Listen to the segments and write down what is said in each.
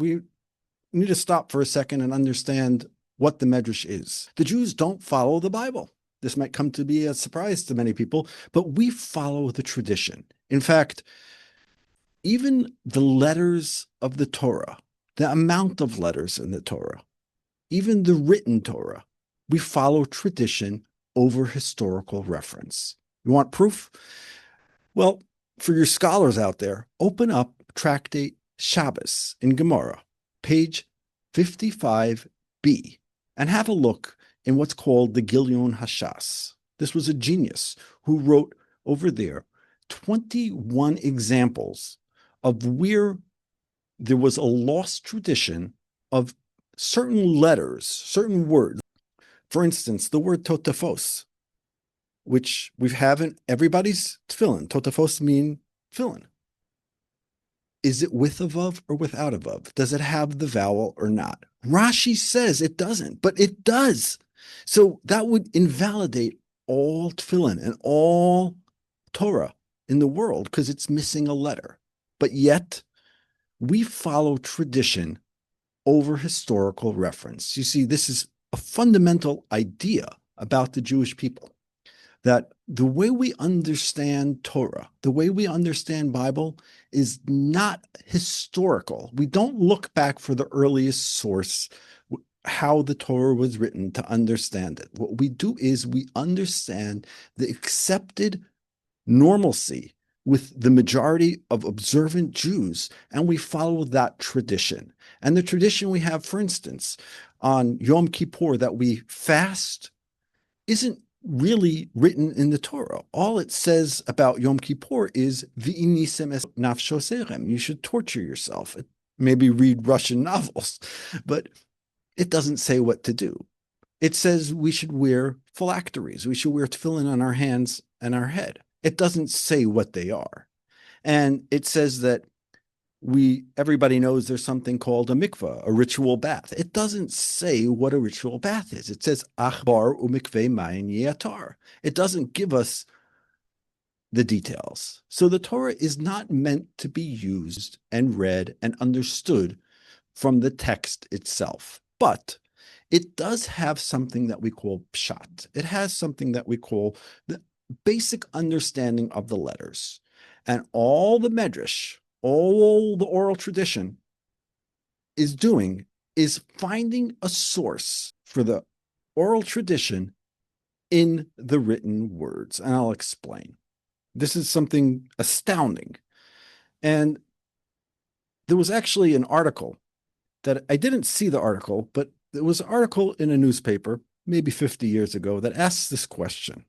we need to stop for a second and understand what the Medrash is. The Jews don't follow the Bible. This might come to be a surprise to many people, but we follow the tradition. In fact, even the letters of the Torah, the amount of letters in the Torah, even the written Torah, we follow tradition over historical reference. You want proof? Well, for your scholars out there, open up Tractate Shabbos in Gemara, page 55b, and have a look in what's called the Gilyon Hashas. This was a genius who wrote over there 21 examples of where there was a lost tradition of certain letters, certain words. For instance, the word totafos, which we have in everybody's tefillin. Totafos mean tefillin. Is it with a vav or without a vav? Does it have the vowel or not? Rashi says it doesn't, but it does. So that would invalidate all tefillin and all Torah in the world because it's missing a letter. But yet, we follow tradition over historical reference. You see, this is a fundamental idea about the Jewish people, that the way we understand Torah, the way we understand Bible is not historical. We don't look back for the earliest source, how the Torah was written to understand it. What we do is we understand the accepted normalcy with the majority of observant Jews, and we follow that tradition. And the tradition we have, for instance, on Yom Kippur, that we fast, isn't really written in the Torah. All it says about Yom Kippur is v'inisem es nafshosechem. You should torture yourself. Maybe read Russian novels, but it doesn't say what to do. It says we should wear phylacteries. We should wear tefillin on our hands and our head. It doesn't say what they are. And it says that everybody knows there's something called a mikvah, a ritual bath. It doesn't say what a ritual bath is. It says achbar umikveh mayin yatar. It doesn't give us the details. So the Torah is not meant to be used and read and understood from the text itself. But it does have something that we call pshat. It has something that we call the basic understanding of the letters. And all the medrash, all the oral tradition is doing is finding a source for the oral tradition in the written words. And I'll explain. This is something astounding. And there was actually an article that I didn't see the article, but there was an article in a newspaper, maybe 50 years ago, that asks this question.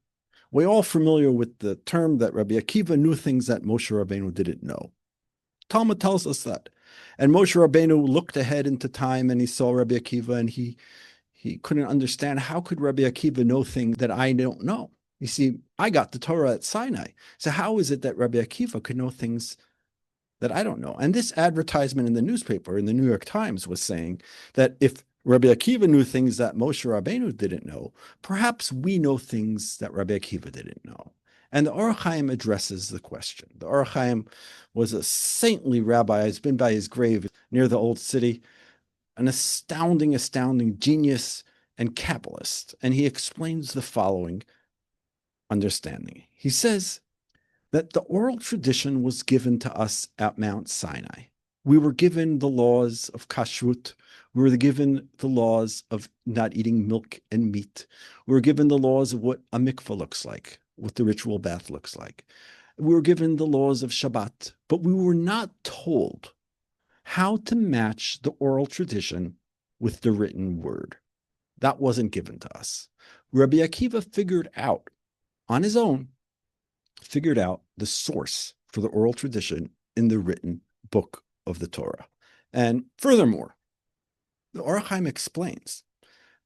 We're all familiar with the term that Rabbi Akiva knew things that Moshe Rabbeinu didn't know. Talmud tells us that. And Moshe Rabbeinu looked ahead into time and he saw Rabbi Akiva and he couldn't understand, how could Rabbi Akiva know things that I don't know? You see, I got the Torah at Sinai. So how is it that Rabbi Akiva could know things that I don't know? And this advertisement in the newspaper, in the New York Times, was saying that if Rabbi Akiva knew things that Moshe Rabbeinu didn't know, perhaps we know things that Rabbi Akiva didn't know. And the Or HaChaim addresses the question. The Or HaChaim was a saintly rabbi. I've been by his grave near the old city, an astounding genius and Kabbalist. And he explains the following understanding. He says that the oral tradition was given to us at Mount Sinai. We were given the laws of kashrut. We were given the laws of not eating milk and meat. We were given the laws of what a mikvah looks like, what the ritual bath looks like. We were given the laws of Shabbat, but we were not told how to match the oral tradition with the written word. That wasn't given to us. Rabbi Akiva figured out on his own, the source for the oral tradition in the written book of the Torah. And furthermore, the Or HaChaim explains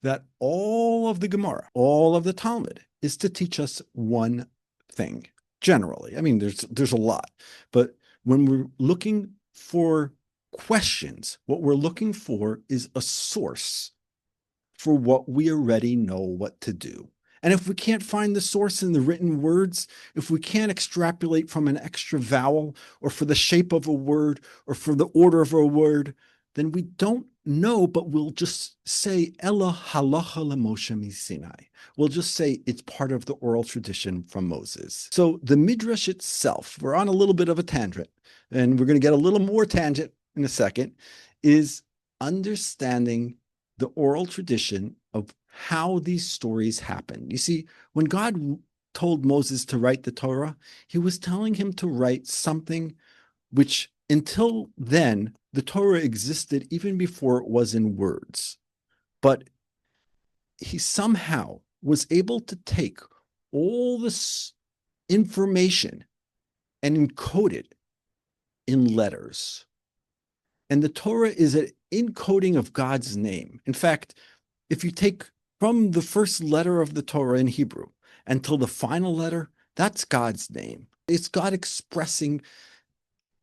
that all of the Gemara, all of the Talmud, is to teach us one thing, generally. I mean, there's a lot. But when we're looking for questions, what we're looking for is a source for what we already know what to do. And if we can't find the source in the written words, if we can't extrapolate from an extra vowel or for the shape of a word or for the order of a word, then we don't know, but we'll just say Ella halacha leMoshe miSinai. We'll just say it's part of the oral tradition from Moses. So the Midrash itself, we're on a little bit of a tangent, and we're going to get a little more tangent in a second, is understanding the oral tradition of how these stories happen. You see, when God told Moses to write the Torah, he was telling him to write something which until then, the Torah existed even before it was in words. But he somehow was able to take all this information and encode it in letters. And the Torah is an encoding of God's name. In fact, if you take from the first letter of the Torah in Hebrew until the final letter, that's God's name. It's God expressing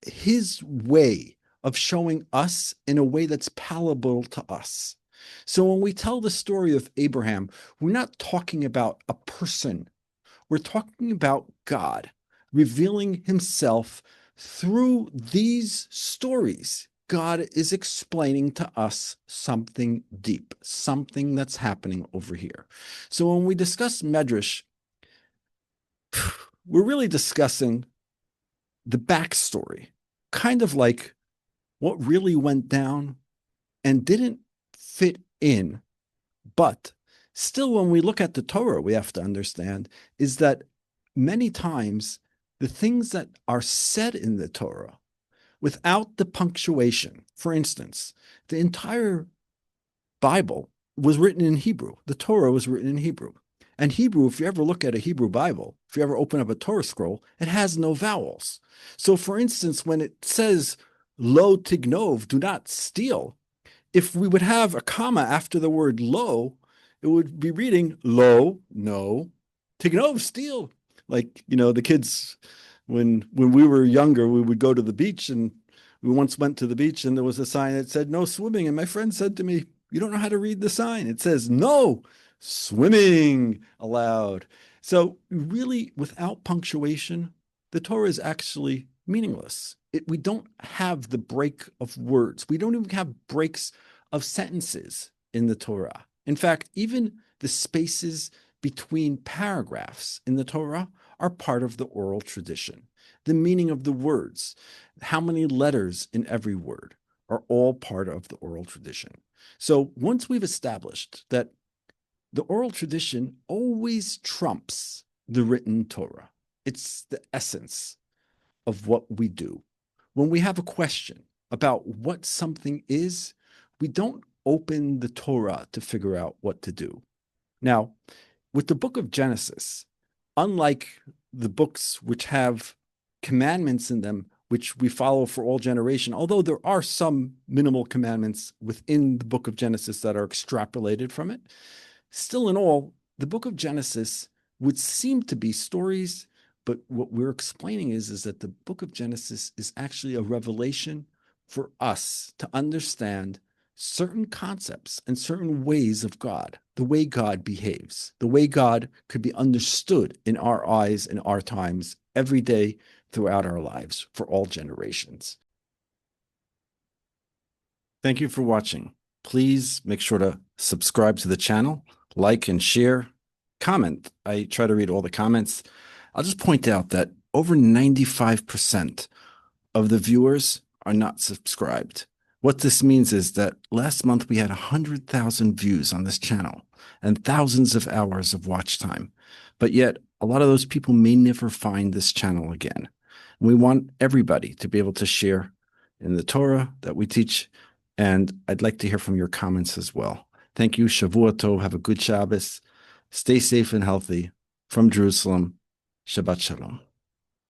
his way of showing us in a way that's palatable to us. So when we tell the story of Abraham, we're not talking about a person. We're talking about God revealing himself through these stories. God is explaining to us something deep, something that's happening over here. So when we discuss Medrash, we're really discussing the backstory, kind of like what really went down and didn't fit in. But still, when we look at the Torah, we have to understand is that many times the things that are said in the Torah without the punctuation, for instance, the entire Bible was written in Hebrew. The Torah was written in Hebrew. And Hebrew, if you ever look at a Hebrew Bible, if you ever open up a Torah scroll, it has no vowels. So for instance, when it says, lo tignov, do not steal, if we would have a comma after the word lo, it would be reading lo, no, tignov, steal. Like, the kids, when we were younger, we would go to the beach, and we once went to the beach and there was a sign that said no swimming. And my friend said to me, you don't know how to read the sign. It says no swimming allowed. So really, without punctuation, the Torah is actually meaningless. We don't have the break of words. We don't even have breaks of sentences in the Torah. In fact, even the spaces between paragraphs in the Torah are part of the oral tradition. The meaning of the words, how many letters in every word are all part of the oral tradition. So once we've established that the oral tradition always trumps the written Torah, it's the essence of what we do. When we have a question about what something is, we don't open the Torah to figure out what to do. Now, with the book of Genesis, unlike the books which have commandments in them, which we follow for all generation, although there are some minimal commandments within the book of Genesis that are extrapolated from it, still in all, the book of Genesis would seem to be stories, but what we're explaining is that the book of Genesis is actually a revelation for us to understand certain concepts and certain ways of God, the way God behaves, the way God could be understood in our eyes in our times every day throughout our lives for all generations. Thank you for watching. Please make sure to subscribe to the channel, like and share, comment. I try to read all the comments. I'll just point out that over 95% of the viewers are not subscribed. What this means is that last month we had 100,000 views on this channel and thousands of hours of watch time. But yet a lot of those people may never find this channel again. And we want everybody to be able to share in the Torah that we teach. And I'd like to hear from your comments as well. Thank you. Shavua Tov. Have a good Shabbos. Stay safe and healthy. From Jerusalem, Shabbat Shalom.